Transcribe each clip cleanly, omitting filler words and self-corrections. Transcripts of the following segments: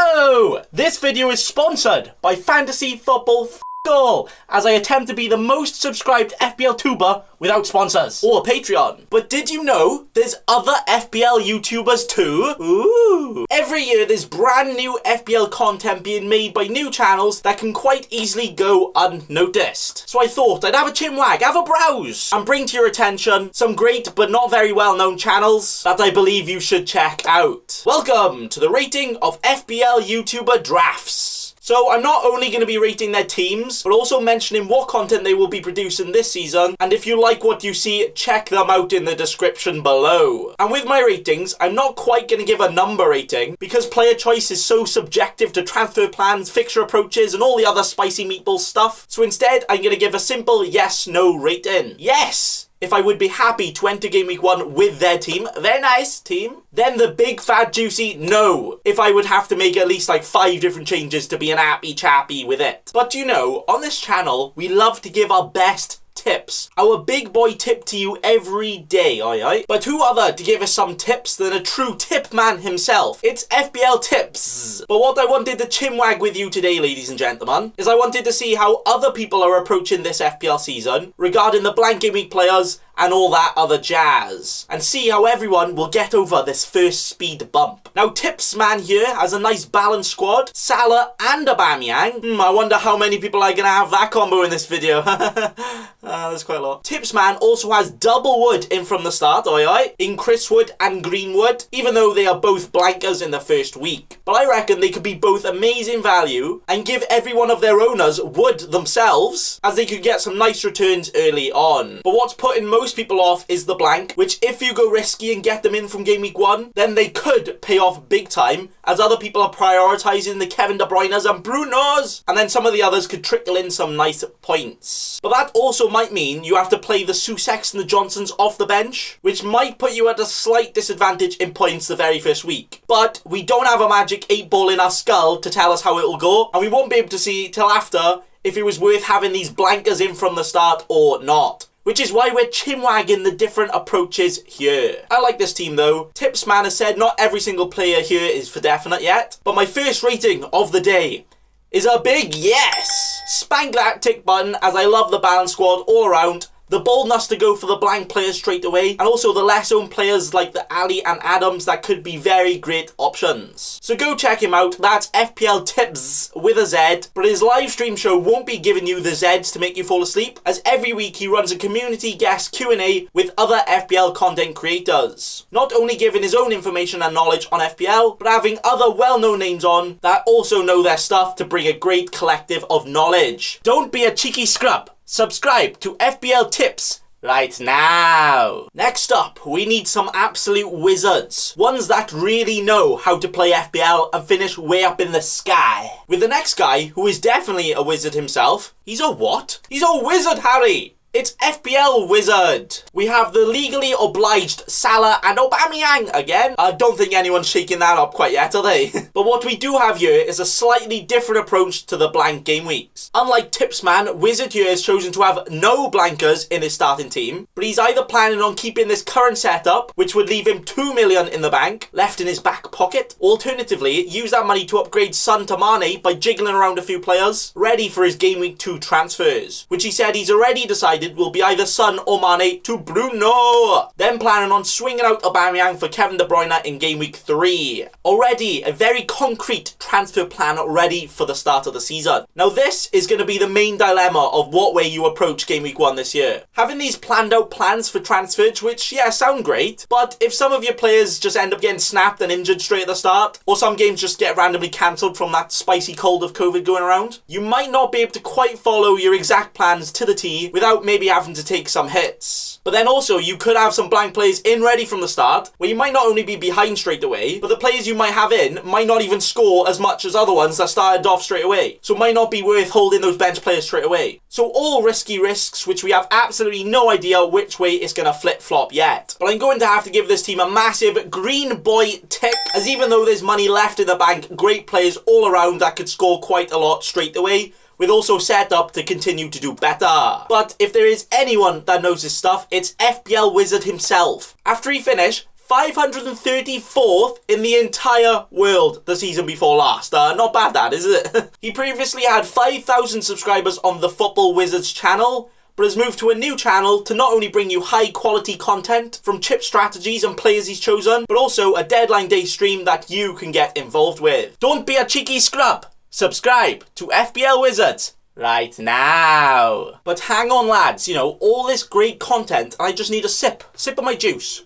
Hello! This video is sponsored by Fantasy Football F***all, as I attempt to be the most subscribed FPL tuber without sponsors or Patreon. But did you know there's other FPL YouTubers too? Ooh! Every year there's brand new FPL content being made by new channels that can quite easily go unnoticed. So I thought I'd have a chinwag, have a browse, and bring to your attention some great but not very well known channels that I believe you should check out. Welcome to the rating of FPL YouTuber DRAFTS. So I'm not only going to be rating their teams, but also mentioning what content they will be producing this season, and if you like what you see, check them out in the description below. And with my ratings, I'm not quite going to give a number rating, because player choice is so subjective to transfer plans, fixture approaches, and all the other spicy meatball stuff. So instead, I'm going to give a simple yes-no rating. Yes! If I would be happy to enter Game Week 1 with their team. Very nice, team. Then the big fat juicy no. If I would have to make at least like 5 different changes to be an happy chappy with it. But you know, on this channel, we love to give our best tips. Our big boy tip to you every day, aye? But who other to give us some tips than a true tip man himself? It's FPLTIPZ. But what I wanted to chinwag with you today, ladies and gentlemen, is I wanted to see how other people are approaching this FPL season regarding the blank game week players and all that other jazz, and see how everyone will get over this first speed bump. Now, Tips Man here has a nice balanced squad, Salah and Aubameyang. I wonder how many people are going to have that combo in this video. There's quite a lot. Tips Man also has double Wood in from the start, in Chris Wood and Greenwood, even though they are both blankers in the first week. But I reckon they could be both amazing value and give every one of their owners Wood themselves, as they could get some nice returns early on. But what's putting most people off is the blank, which if you go risky and get them in from Game Week 1, then they could pay off big time, as other people are prioritising the Kevin De Bruyne's and Bruno's, and then some of the others could trickle in some nice points. But that also might mean you have to play the Sussex and the Johnsons off the bench, which might put you at a slight disadvantage in points the very first week. But we don't have a magic 8-ball in our skull to tell us how it'll go, and we won't be able to see till after if it was worth having these blankers in from the start or not. Which is why we're chinwagging the different approaches here. I like this team though. Tips Man has said not every single player here is for definite yet, but my first rating of the day is a big yes! Spank that tick button, as I love the balanced squad all around. The boldness to go for the blank players straight away, and also the less owned players like the Ali and Adams that could be very great options. So go check him out. That's FPLTIPZ with a Z, but his live stream show won't be giving you the Zs to make you fall asleep, as every week he runs a community guest Q&A with other FPL content creators. Not only giving his own information and knowledge on FPL, but having other well-known names on that also know their stuff to bring a great collective of knowledge. Don't be a cheeky scrub. Subscribe to FPLTIPZ right now. Next up, we need some absolute wizards. Ones that really know how to play FPL and finish way up in the sky. With the next guy, who is definitely a wizard himself. He's a what? He's a wizard, Harry! It's FPL Wizard. We have the legally obliged Salah and Aubameyang again. I don't think anyone's shaking that up quite yet, are they? But what we do have here is a slightly different approach to the blank game weeks. Unlike Tipsman, Wizard here has chosen to have no blankers in his starting team, but he's either planning on keeping this current setup, which would leave him 2 million in the bank, left in his back pocket. Alternatively, use that money to upgrade Son to Mane by jiggling around a few players, ready for his Game Week 2 transfers, which he said he's already decided will be either Son or Mane to Bruno. Then planning on swinging out Aubameyang for Kevin De Bruyne in Game Week 3. Already a very concrete transfer plan ready for the start of the season. Now this is going to be the main dilemma of what way you approach Game Week 1 this year. Having these planned out plans for transfers, which yeah, sound great, but if some of your players just end up getting snapped and injured straight at the start, or some games just get randomly cancelled from that spicy cold of COVID going around, you might not be able to quite follow your exact plans to the T without maybe having to take some hits. But then also, you could have some blank players in ready from the start, where you might not only be behind straight away, but the players you might have in might not even score as much as other ones that started off straight away. So it might not be worth holding those bench players straight away. So all risky risks, which we have absolutely no idea which way it's going to flip-flop yet. But I'm going to have to give this team a massive green boy tick, as even though there's money left in the bank, great players all around that could score quite a lot straight away, with also set up to continue to do better. But if there is anyone that knows his stuff, it's FPL Wizard himself. After he finished 534th in the entire world the season before last. Not bad that, is it? He previously had 5,000 subscribers on the Football Wizards channel, but has moved to a new channel to not only bring you high quality content from chip strategies and players he's chosen, but also a deadline day stream that you can get involved with. Don't be a cheeky scrub. Subscribe to FPL Wizards right now. But hang on lads, you know, all this great content, I just need a sip of my juice.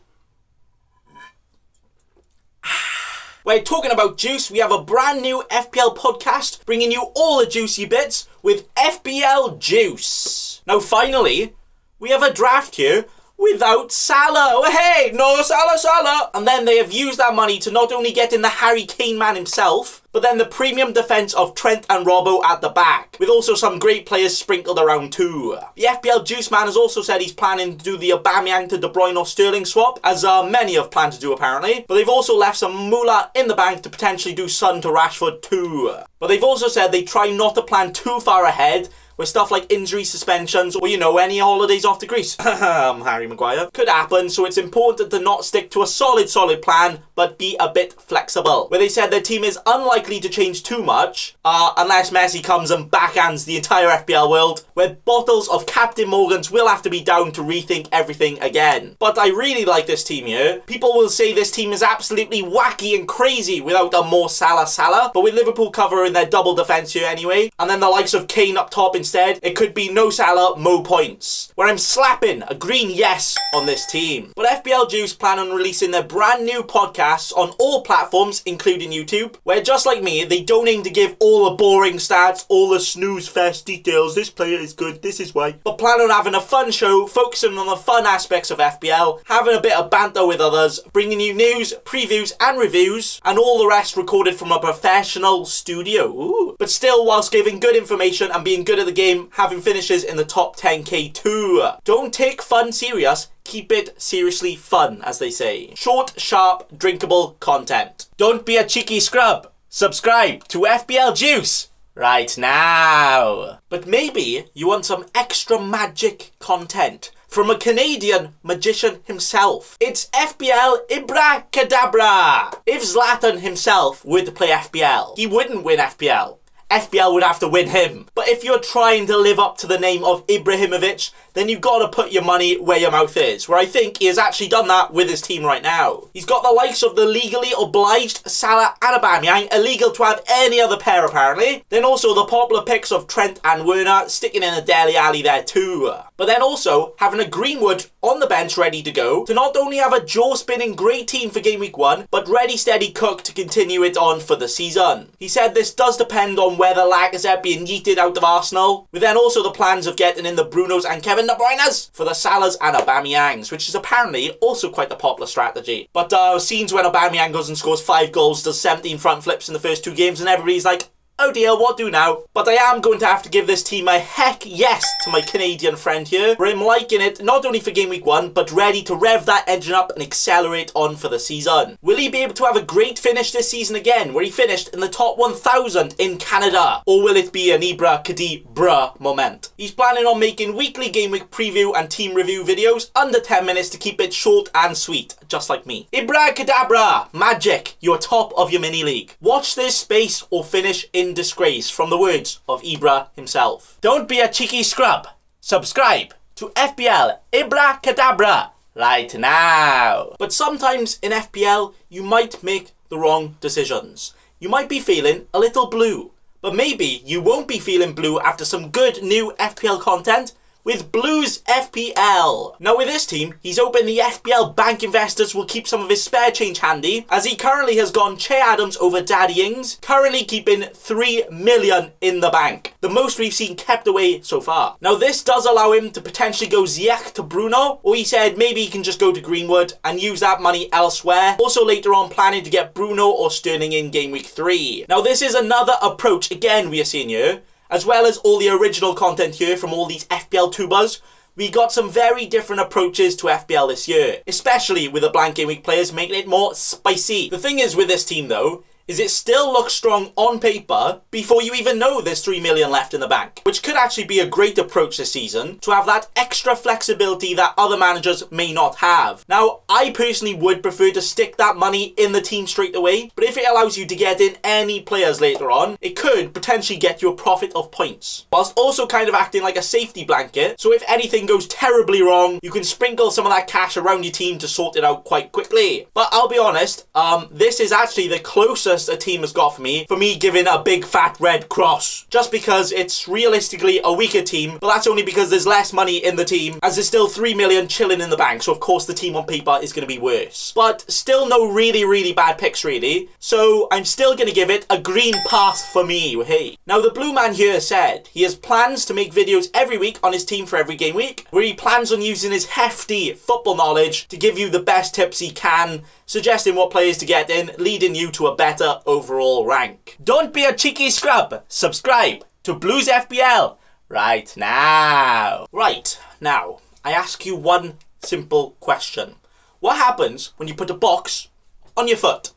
We're talking about juice. We have a brand new FPL podcast bringing you all the juicy bits with FPL Juice. Now finally, we have a draft here without Salah. Oh, hey, no Salah. And then they have used that money to not only get in the Harry Kane man himself, but then the premium defence of Trent and Robbo at the back, with also some great players sprinkled around too. The FPL Juice man has also said he's planning to do the Aubameyang to De Bruyne or Sterling swap, as many have planned to do apparently, but they've also left some moolah in the bank to potentially do Son to Rashford too. But they've also said they try not to plan too far ahead, with stuff like injury suspensions or, you know, any holidays off to Greece. Harry Maguire. Could happen, so it's important to not stick to a solid plan, but be a bit flexible. Where they said their team is unlikely to change too much, unless Messi comes and backhands the entire FPL world, where bottles of Captain Morgan's will have to be down to rethink everything again. But I really like this team here. People will say this team is absolutely wacky and crazy without a more Salah, but with Liverpool covering their double defence here anyway, and then the likes of Kane up top instead, it could be no Salah, mo points. Where I'm slapping a green yes on this team. But FPL Juice plan on releasing their brand new podcasts on all platforms, including YouTube, where just like me, they don't aim to give all the boring stats, all the snooze fest details, this player is good, this is why, but plan on having a fun show, focusing on the fun aspects of FPL, having a bit of banter with others, bringing you news, previews and reviews, and all the rest recorded from a professional studio. Ooh. But still, whilst giving good information and being good at the game, having finishes in the top 10k too. Don't take fun serious, keep it seriously fun, as they say. Short, sharp, drinkable content. Don't be a cheeky scrub. Subscribe to FPL Juice right now. But maybe you want some extra magic content from a Canadian magician himself. It's FPL IBRACADABRA. If Zlatan himself were to play FPL, he wouldn't win FPL. FPL would have to win him. But if you're trying to live up to the name of Ibrahimovic, then you've got to put your money where your mouth is, where I think he has actually done that with his team right now. He's got the likes of the legally obliged Salah and Aubameyang, illegal to have any other pair apparently. Then also the popular picks of Trent and Werner sticking in a Dele Alli there too. But then also having a Greenwood on the bench ready to go, to not only have a jaw-spinning great team for game week 1, but ready steady cook to continue it on for the season. He said this does depend on whether Lacazette being yeeted out of Arsenal, with then also the plans of getting in the Brunos and Kevin De Bruyne's for the Salahs and Aubameyangs, which is apparently also quite the popular strategy. But scenes when Aubameyang goes and scores 5 goals, does 17 front flips in the first 2 games, and everybody's like, oh dear, what do now? But I am going to have to give this team a heck yes to my Canadian friend here, where I'm liking it not only for game week 1, but ready to rev that engine up and accelerate on for the season. Will he be able to have a great finish this season again, where he finished in the top 1,000 in Canada? Or will it be an IBRACADABRA moment? He's planning on making weekly game week preview and team review videos under 10 minutes to keep it short and sweet, just like me. IBRACADABRA! Magic! You're top of your mini league. Watch this space or finish in disgrace, from the words of Ibra himself. Don't be a cheeky scrub. Subscribe to FPL IBRACADABRA right now. But sometimes in FPL, you might make the wrong decisions. You might be feeling a little blue, but maybe you won't be feeling blue after some good new FPL content with Blues FPL. Now with this team, he's hoping the FPL bank investors will keep some of his spare change handy, as he currently has gone Che Adams over Daddy Ings, currently keeping 3 million in the bank, the most we've seen kept away so far. Now this does allow him to potentially go Ziyech to Bruno, or he said maybe he can just go to Greenwood and use that money elsewhere, also later on planning to get Bruno or Sterling in game week 3. Now this is another approach again we are seeing here, as well as all the original content here from all these FPL tubers. We got some very different approaches to FPL this year, especially with the blank game week players making it more spicy. The thing is with this team though, is it still looks strong on paper before you even know there's 3 million left in the bank, which could actually be a great approach this season to have that extra flexibility that other managers may not have. Now, I personally would prefer to stick that money in the team straight away, but if it allows you to get in any players later on, it could potentially get you a profit of points, whilst also kind of acting like a safety blanket, so if anything goes terribly wrong, you can sprinkle some of that cash around your team to sort it out quite quickly. But I'll be honest, this is actually the closest a team has got for me giving a big fat red cross, just because it's realistically a weaker team, but that's only because there's less money in the team, as there's still 3 million chilling in the bank, so of course the team on paper is going to be worse. But still no really bad picks really, so I'm still going to give it a green pass for me, hey. Now the blue man here said he has plans to make videos every week on his team for every game week, where he plans on using his hefty football knowledge to give you the best tips he can, suggesting what players to get in, leading you to a better overall rank. Don't be a cheeky scrub. Subscribe to Blues FPL right now. Right, now, I ask you one simple question. What happens when you put a box on your foot?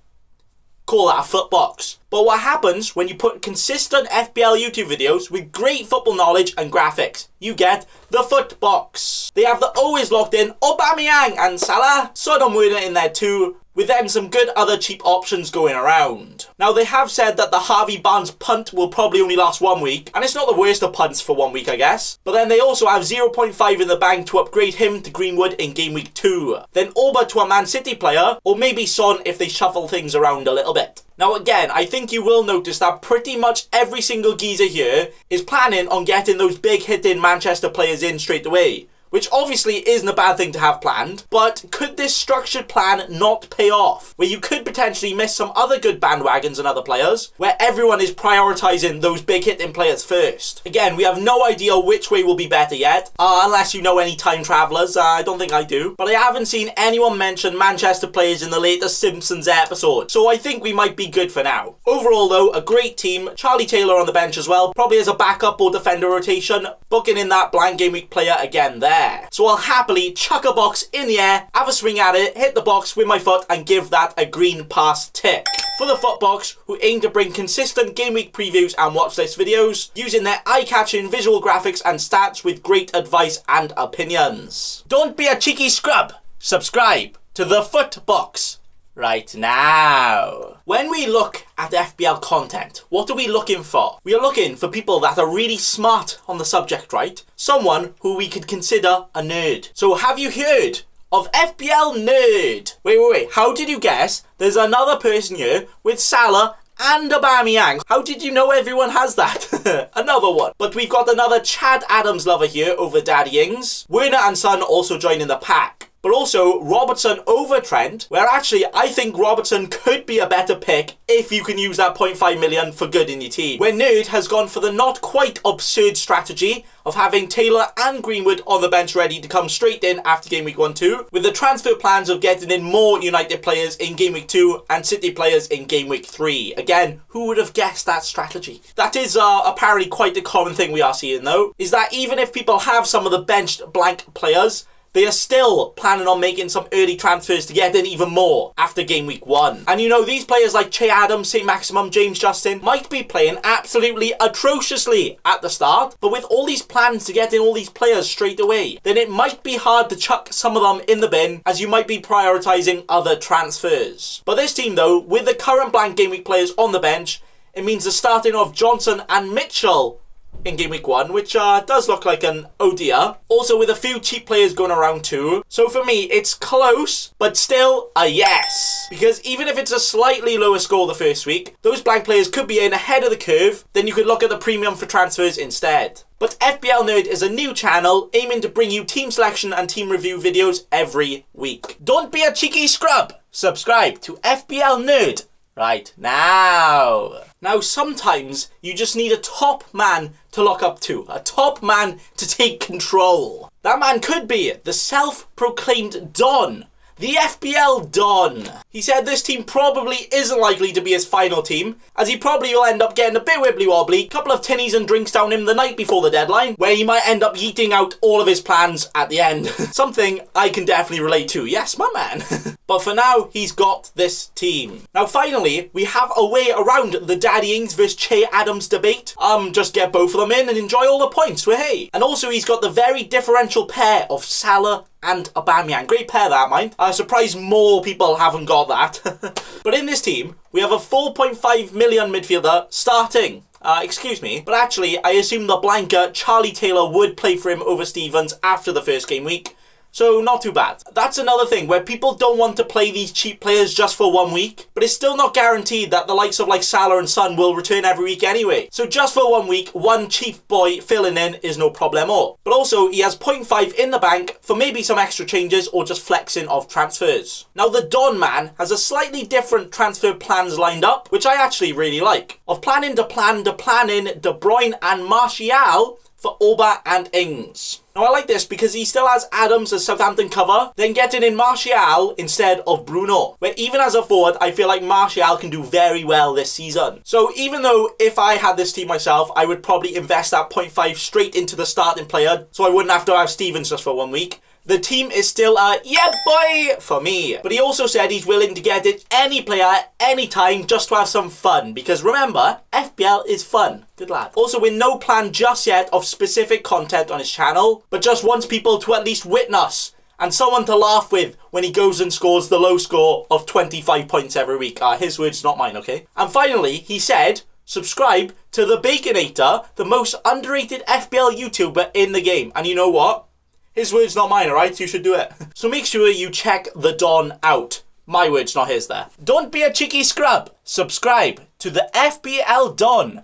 Call that a foot box. But what happens when you put consistent FPL YouTube videos with great football knowledge and graphics? You get the foot box. They have the always locked in Aubameyang and Salah, Sodom Werner in there too, with then some good other cheap options going around. Now they have said that the Harvey Barnes punt will probably only last 1 week, and it's not the worst of punts for 1 week I guess. But then they also have 0.5 in the bank to upgrade him to Greenwood in game week 2. Then Auba to a Man City player, or maybe Son if they shuffle things around a little bit. Now again, I think you will notice that pretty much every single geezer here is planning on getting those big hitting Manchester players in straight away, which obviously isn't a bad thing to have planned, but could this structured plan not pay off, where you could potentially miss some other good bandwagons and other players, where everyone is prioritising those big hitting players first? Again, we have no idea which way will be better yet, unless you know any time travellers. I don't think I do, but I haven't seen anyone mention Manchester players in the latest Simpsons episode, so I think we might be good for now. Overall though, a great team. Charlie Taylor on the bench as well, probably as a backup or defender rotation, booking in that blank game week player again there. So I'll happily chuck a box in the air, have a swing at it, hit the box with my foot and give that a green pass tick. For the FOOTBOXX, who aim to bring consistent game week previews and watch list videos, using their eye-catching visual graphics and stats with great advice and opinions. Don't be a cheeky scrub. Subscribe to the FOOTBOXX right now. When we look at FPL content, what are we looking for? We are looking for people that are really smart on the subject, right? Someone who we could consider a nerd. So have you heard of FPL Nerd? Wait, how did you guess there's another person here with Salah and Aubameyang? How did you know everyone has that? Another one. But we've got another Chad Adams lover here over Daddy Ings. Werner and Son also joining the pack. But also Robertson over Trent, where actually I think Robertson could be a better pick if you can use that 0.5 million for good in your team. Where Nerd has gone for the not quite absurd strategy of having Taylor and Greenwood on the bench ready to come straight in after game week 1-2, with the transfer plans of getting in more United players in game week 2 and City players in game week 3. Again, who would have guessed that strategy? That is apparently quite a common thing we are seeing though, is that even if people have some of the benched blank players, they are still planning on making some early transfers to get in even more after game week 1. And you know, these players like Che Adams, St. Maximum, James Justin might be playing absolutely atrociously at the start, but with all these plans to get in all these players straight away, then it might be hard to chuck some of them in the bin, as you might be prioritising other transfers. But this team though, with the current blank game week players on the bench, it means the starting of Johnson and Mitchell in game week 1, which does look like an oh dear. Also with a few cheap players going around too. So for me, it's close, but still a yes. Because even if it's a slightly lower score the first week, those blank players could be in ahead of the curve, then you could look at the premium for transfers instead. But FPL Nerd is a new channel aiming to bring you team selection and team review videos every week. Don't be a cheeky scrub. Subscribe to FPL Nerd right now. Now sometimes you just need a top man to look up to, a top man to take control. That man could be the self-proclaimed Don, The FPL Don. He said this team probably isn't likely to be his final team, as he probably will end up getting a bit wibbly wobbly, couple of tinnies and drinks down him the night before the deadline, where he might end up yeeting out all of his plans at the end. Something I can definitely relate to. Yes, my man. But for now, he's got this team. Now finally, we have a way around the Daddy Ings vs Che Adams debate. Just get both of them in and enjoy all the points, hey. And also he's got the very differential pair of Salah and Aubameyang. Great pair that, mind. I'm surprised more people haven't got that. But in this team, we have a 4.5 million midfielder starting. Excuse me, but actually I assume the blanker Charlie Taylor would play for him over Stevens after the first game week. So not too bad. That's another thing where people don't want to play these cheap players just for 1 week, but it's still not guaranteed that the likes of like Salah and Son will return every week anyway. So just for 1 week, one cheap boy filling in is no problemo. But also he has 0.5 in the bank for maybe some extra changes or just flexing of transfers. Now the Don man has a slightly different transfer plans lined up, which I actually really like. Of planning to plan to plan in De Bruyne and Martial for Oba and Ings. Now I like this because he still has Adams as Southampton cover, then getting in Martial instead of Bruno, where even as a forward I feel like Martial can do very well this season. So even though if I had this team myself I would probably invest that 0.5 straight into the starting player so I wouldn't have to have Stevens just for 1 week, the team is still a yeah boy for me. But he also said he's willing to get it any player, anytime, just to have some fun. Because remember, FPL is fun. Good lad. Also with no plan just yet of specific content on his channel, but just wants people to at least witness and someone to laugh with when he goes and scores the low score of 25 points every week. His words, not mine, okay? And finally, he said, subscribe to the Baconator, the most underrated FPL YouTuber in the game. And you know what? His words, not mine, alright? You should do it. So make sure you check the Don out. My words, not his there. Don't be a cheeky scrub. Subscribe to the FPL Don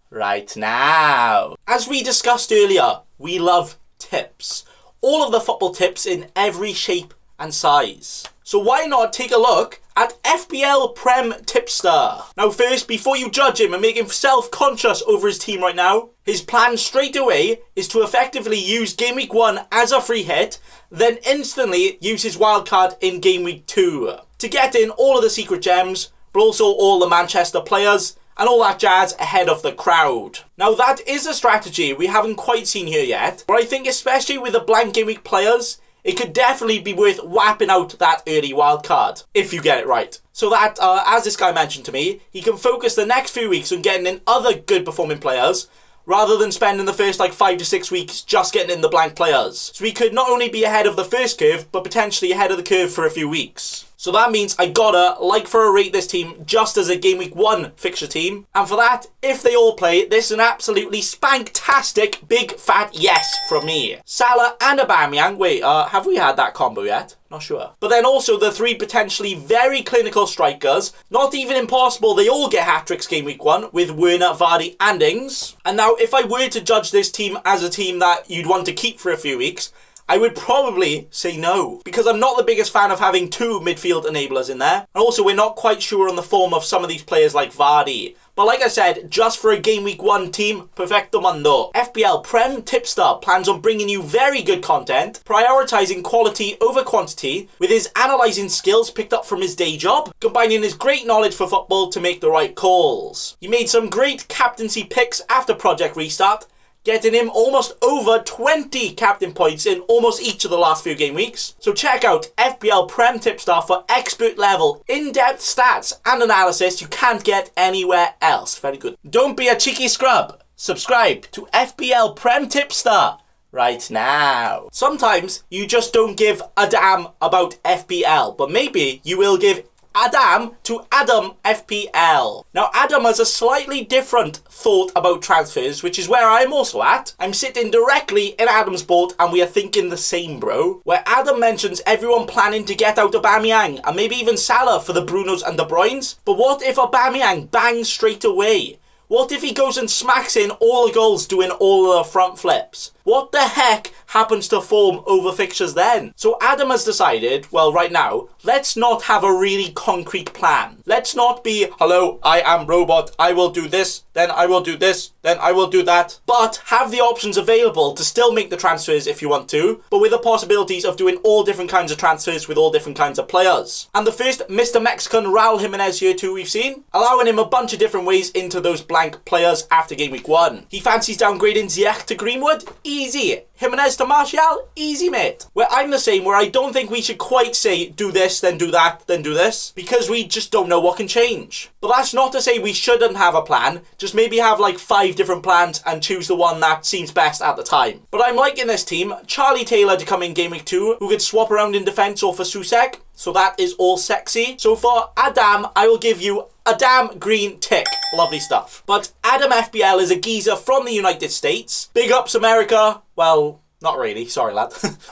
right now. As we discussed earlier, we love tips. All of the football tips in every shape and size. So why not take a look at FPL Prem Tipster? Now first, before you judge him and make him self-conscious over his team right now, his plan straight away is to effectively use Game Week 1 as a free hit, then instantly use his wildcard in Game Week 2 to get in all of the secret gems, but also all the Manchester players and all that jazz ahead of the crowd. Now that is a strategy we haven't quite seen here yet, but I think especially with the blank Game Week players, it could definitely be worth whapping out that early wildcard, if you get it right. So that, as this guy mentioned to me, he can focus the next few weeks on getting in other good performing players, rather than spending the first 5 to 6 weeks just getting in the blank players. So he could not only be ahead of the first curve, but potentially ahead of the curve for a few weeks. So that means I gotta like for a rate this team just as a Game Week 1 fixture team. And for that, if they all play, this is an absolutely spanktastic big fat yes from me. Salah and Aubameyang. Wait, have we had that combo yet? Not sure. But then also the 3 potentially very clinical strikers. Not even impossible they all get hat-tricks Game Week 1 with Werner, Vardy and Ings. And now if I were to judge this team as a team that you'd want to keep for a few weeks, I would probably say no, because I'm not the biggest fan of having 2 midfield enablers in there. And also we're not quite sure on the form of some of these players like Vardy. But like I said, just for a Game Week 1 team, perfecto mundo. FPL Prem Tipster plans on bringing you very good content, prioritising quality over quantity, with his analysing skills picked up from his day job, combining his great knowledge for football to make the right calls. He made some great captaincy picks after Project Restart, getting him almost over 20 captain points in almost each of the last few game weeks. So check out FPL Prem Tipster for expert level, in-depth stats and analysis you can't get anywhere else. Very good. Don't be a cheeky scrub. Subscribe to FPL Prem Tipster right now. Sometimes you just don't give a damn about FPL, but maybe you will give Adam to Adam FPL. Now Adam has a slightly different thought about transfers, which is where I'm also at. I'm sitting directly in Adam's boat and we are thinking the same, bro. Where Adam mentions everyone planning to get out Aubameyang and maybe even Salah for the Brunos and De Bruynes. But what if Aubameyang bangs straight away? What if he goes and smacks in all the goals doing all the front flips? what the heck happens to form over fixtures then? So Adam has decided, well, right now, let's not have a really concrete plan. Let's not be, hello, I am robot, I will do this, then I will do this, then I will do that. But have the options available to still make the transfers if you want to, but with the possibilities of doing all different kinds of transfers with all different kinds of players. And the first Mr. Mexican Raul Jimenez here too we've seen, allowing him a bunch of different ways into those blank players after game week 1. He fancies downgrading Ziyech to Greenwood? Easy. Jimenez to Martial? Easy, mate. Where I'm the same, where I don't think we should quite say do this, then do that, then do this, because we just don't know what can change. But that's not to say we shouldn't have a plan, just maybe have like 5 different plans and choose the one that seems best at the time. But I'm liking this team. Charlie Taylor to come in game week 2, who could swap around in defence or for Susek, so that is all sexy. So for Adam, I will give you a damn green tick. Lovely stuff. But Adam FPL is a geezer from the United States. Big ups America. Well, not really, sorry lad.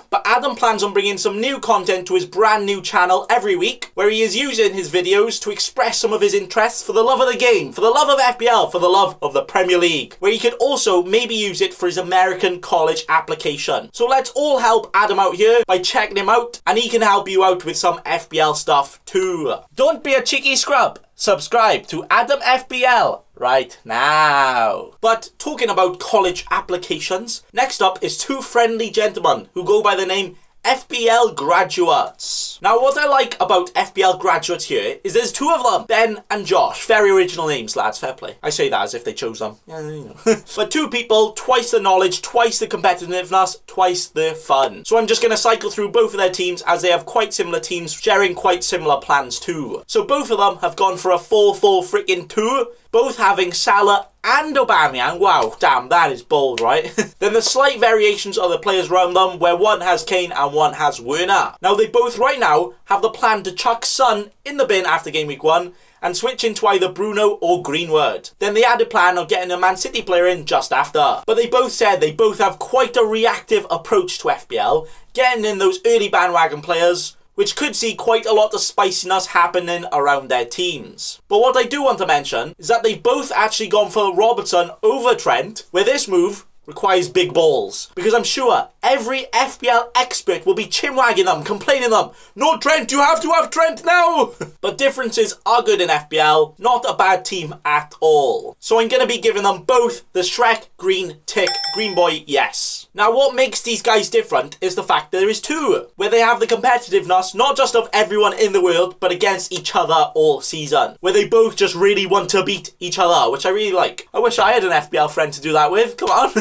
But Adam plans on bringing some new content to his brand new channel every week, where he is using his videos to express some of his interests for the love of the game, for the love of FPL, for the love of the Premier League, where he could also maybe use it for his American college application. So let's all help Adam out here by checking him out, and he can help you out with some FPL stuff too. Don't be a cheeky scrub. Subscribe to Adam FPL right now. But talking about college applications, next up is 2 friendly gentlemen who go by the name FPL graduates. Now what I like about FPL graduates here is there's 2 of them, Ben and Josh. Very original names, lads, fair play. I say that as if they chose them. Yeah, you know. But 2 people, twice the knowledge, twice the competitiveness, twice the fun. So I'm just going to cycle through both of their teams as they have quite similar teams, sharing quite similar plans too. So both of them have gone for a 4-4 freaking 2, both having Salah and Aubameyang. Wow, damn, that is bold, right? Then the slight variations are the players around them, where one has Kane and one has Werner. Now they both right now have the plan to chuck Son in the bin after game week 1 and switch into either Bruno or Greenwood. Then the added plan of getting a Man City player in just after. But they both said they both have quite a reactive approach to FPL, getting in those early bandwagon players, which could see quite a lot of spiciness happening around their teams. But what I do want to mention is that they've both actually gone for Robertson over Trent, where this move requires big balls. Because I'm sure every FPL expert will be chinwagging them, complaining them, no Trent, you have to have Trent now! But differences are good in FPL, not a bad team at all. So I'm going to be giving them both the Shrek green tick, green boy yes. Now what makes these guys different is the fact that there is 2, where they have the competitiveness not just of everyone in the world, but against each other all season. Where they both just really want to beat each other, which I really like. I wish I had an FPL friend to do that with, come on.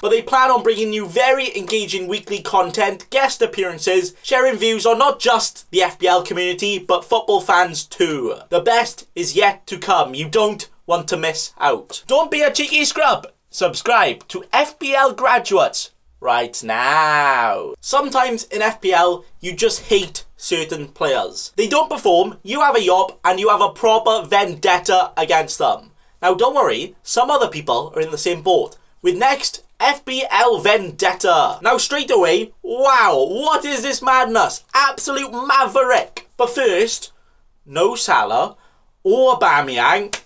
But they plan on bringing you very engaging weekly content, guest appearances, sharing views on not just the FPL community, but football fans too. The best is yet to come. You don't want to miss out. Don't be a cheeky scrub. Subscribe to FPL graduates right now. Sometimes in FPL, you just hate certain players. They don't perform, you have a yob, and you have a proper vendetta against them. Now don't worry, some other people are in the same boat. With next, FPL Vendetta. Now straight away, wow, what is this madness? Absolute maverick. But first, no Salah or Aubameyang.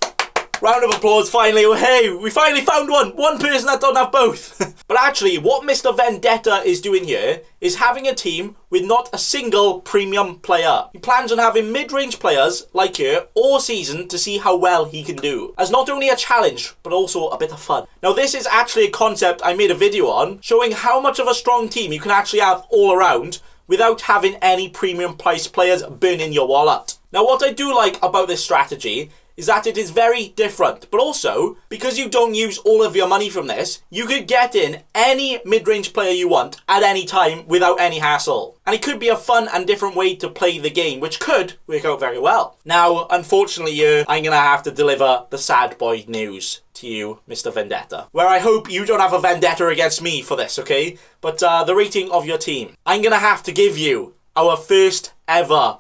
Round of applause, finally. Hey, we finally found one person that don't have both. But actually, what Mr. Vendetta is doing here is having a team with not a single premium player. He plans on having mid-range players like here all season to see how well he can do, as not only a challenge but also a bit of fun. Now this is actually a concept I made a video on, showing how much of a strong team you can actually have all around without having any premium price players burning your wallet. Now what I do like about this strategy is that it is very different, but also, because you don't use all of your money from this, you could get in any mid-range player you want at any time without any hassle. And it could be a fun and different way to play the game, which could work out very well. Now, unfortunately, I'm going to have to deliver the sad boy news to you, Mr. Vendetta, where I hope you don't have a vendetta against me for this, okay? But the rating of your team. I'm going to have to give you our first ever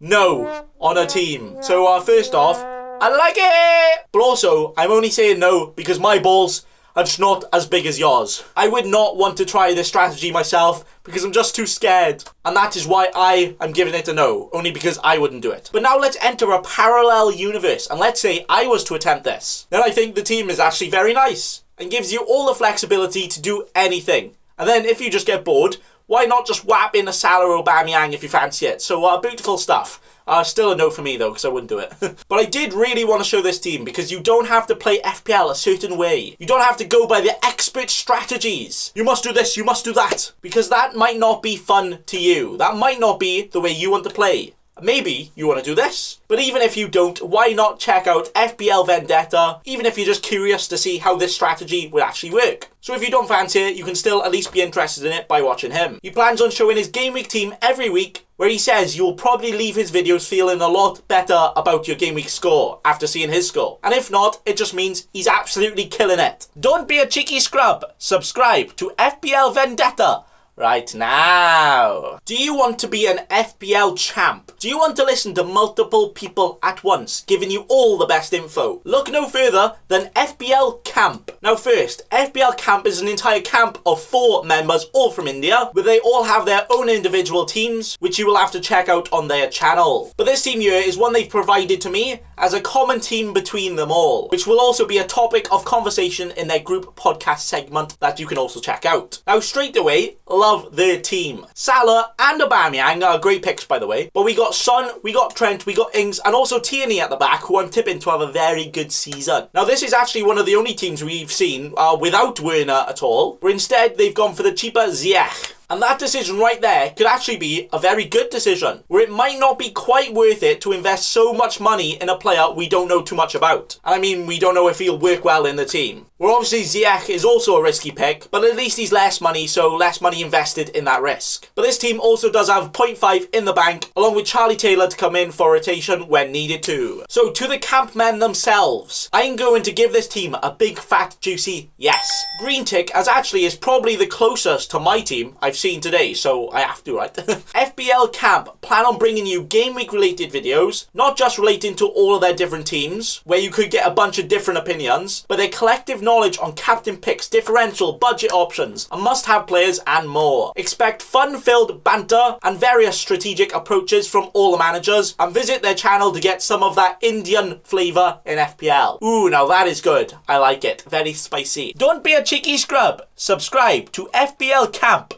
no on a team. So first off, I like it! But also, I'm only saying no because my balls are just not as big as yours. I would not want to try this strategy myself because I'm just too scared. And that is why I am giving it a no, only because I wouldn't do it. But now let's enter a parallel universe, and let's say I was to attempt this. Then I think the team is actually very nice. and gives you all the flexibility to do anything. And then if you just get bored, why not just whap in a Salah or Aubameyang if you fancy it? So beautiful stuff. Still a no for me though, because I wouldn't do it. But I did really want to show this team because you don't have to play FPL a certain way. You don't have to go by the expert strategies. You must do this, you must do that. Because that might not be fun to you. That might not be the way you want to play. Maybe you want to do this. But even if you don't, why not check out FPL Vendetta, even if you're just curious to see how this strategy would actually work. So if you don't fancy it, you can still at least be interested in it by watching him. He plans on showing his game week team every week, where he says you'll probably leave his videos feeling a lot better about your game week score after seeing his score. And if not, it just means he's absolutely killing it. Don't be a cheeky scrub. Subscribe to FPL Vendetta right now. Do you want to be an FPL champ? Do you want to listen to multiple people at once, giving you all the best info? Look no further than FPL Camp. Now first, FPL Camp is an entire camp of 4 members, all from India, where they all have their own individual teams, which you will have to check out on their channel. But this team here is one they've provided to me as a common team between them all, which will also be a topic of conversation in their group podcast segment that you can also check out. Now straight away, love their team. Salah and Aubameyang are great picks, by the way, but we got Son, we got Trent, we got Ings, and also Tierney at the back, who I'm tipping to have a very good season. Now this is actually one of the only teams we've seen without Werner at all, where instead they've gone for the cheaper Ziyech. And that decision right there could actually be a very good decision, where it might not be quite worth it to invest so much money in a player we don't know too much about. And I mean, we don't know if he'll work well in the team. Well, obviously Ziyech is also a risky pick, but at least he's less money, so less money invested in that risk. But this team also does have 0.5 in the bank, along with Charlie Taylor to come in for rotation when needed to. So to the camp men themselves, I'm going to give this team a big fat juicy yes. Green tick, as actually is probably the closest to my team I've seen today, so I have to, right? FPL Camp plan on bringing you game week related videos, not just relating to all of their different teams, where you could get a bunch of different opinions, but their collective knowledge on captain picks, differential, budget options, and must-have players and more. Expect fun-filled banter and various strategic approaches from all the managers, and visit their channel to get some of that Indian flavour in FPL. Ooh, now that is good. I like it. Very spicy. Don't be a cheeky scrub. Subscribe to FPL Camp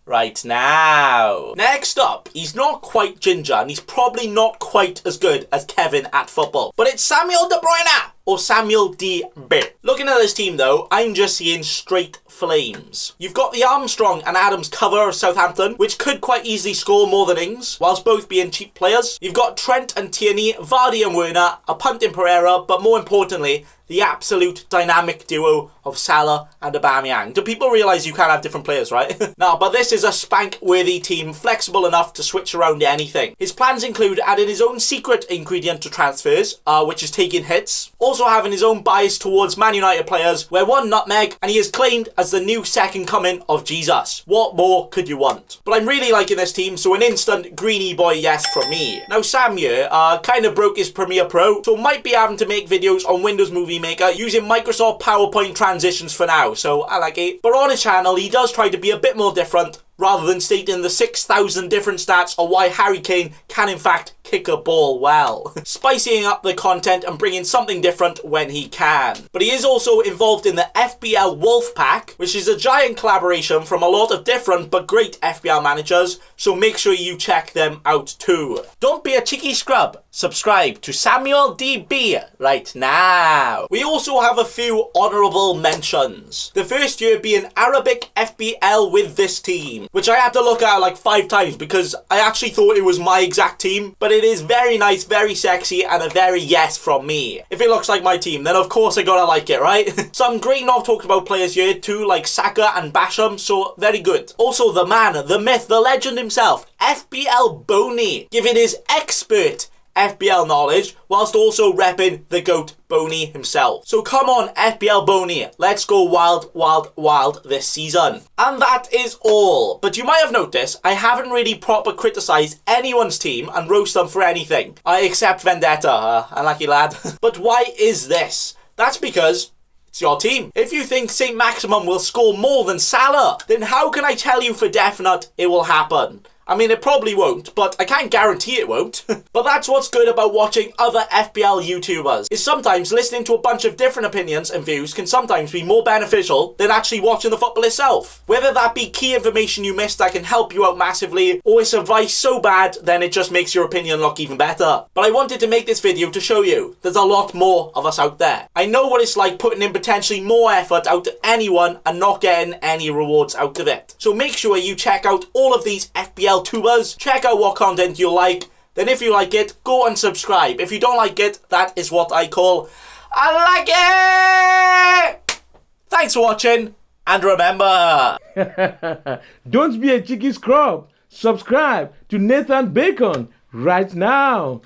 right now. Next up, he's not quite ginger and he's probably not quite as good as Kevin at football, but it's Samuel De Bruyne or Samuel D.B. Looking at this team though, I'm just seeing straight flames. You've got the Armstrong and Adams cover of Southampton, which could quite easily score more than Ings, whilst both being cheap players. You've got Trent and Tierney, Vardy and Werner, a punt in Pereira, but more importantly, the absolute dynamic duo of Salah and Aubameyang. Do people realise you can't have different players, right? No, but this is a spank-worthy team, flexible enough to switch around anything. His plans include adding his own secret ingredient to transfers, which is taking hits. Also having his own bias towards Man United players, where one nutmeg, and he is claimed as the new second coming of Jesus. What more could you want? But I'm really liking this team, so an instant greeny boy yes from me. Now Sam here kind of broke his Premiere Pro, so might be having to make videos on Windows Movie Maker using Microsoft PowerPoint transitions for now, so I like it. But on his channel, he does try to be a bit more different, rather than stating the 6,000 different stats on why Harry Kane can in fact kick a ball well. Spicing up the content and bringing something different when he can. But he is also involved in the FPL Wolf Pack, which is a giant collaboration from a lot of different but great FPL managers, so make sure you check them out too. Don't be a cheeky scrub. Subscribe to Samuel DB right now. We also have a few honourable mentions. The first year being Arabic FPL with this team, which I had to look at like 5 times because I actually thought it was my exact team, but it is very nice, very sexy, and a very yes from me. If it looks like my team, then of course I gotta like it, right? Some great not talked about players here too, like Saka and Basham, so very good. Also the man, the myth, the legend himself, FPL Boney, giving his expert FPL knowledge whilst also repping the GOAT Boney himself. So come on FPL Boney, let's go wild, wild, wild this season. And that is all. But you might have noticed I haven't really proper criticised anyone's team and roast them for anything. Except Vendetta, unlucky lad. But why is this? That's because it's your team. If you think St. Maximum will score more than Salah, then how can I tell you for definite it will happen? I mean, it probably won't, but I can't guarantee it won't. But that's what's good about watching other FPL YouTubers, is sometimes listening to a bunch of different opinions and views can sometimes be more beneficial than actually watching the football itself. Whether that be key information you missed that can help you out massively, or it's advice so bad then it just makes your opinion look even better. But I wanted to make this video to show you there's a lot more of us out there. I know what it's like putting in potentially more effort out to anyone and not getting any rewards out of it. So make sure you check out all of these FPL tubers, check out what content you like, then if you like it, go and subscribe. If you don't like it, that is what I call I like it! Thanks for watching, and remember... Don't be a cheeky scrub. Subscribe to Nathan Bacon right now.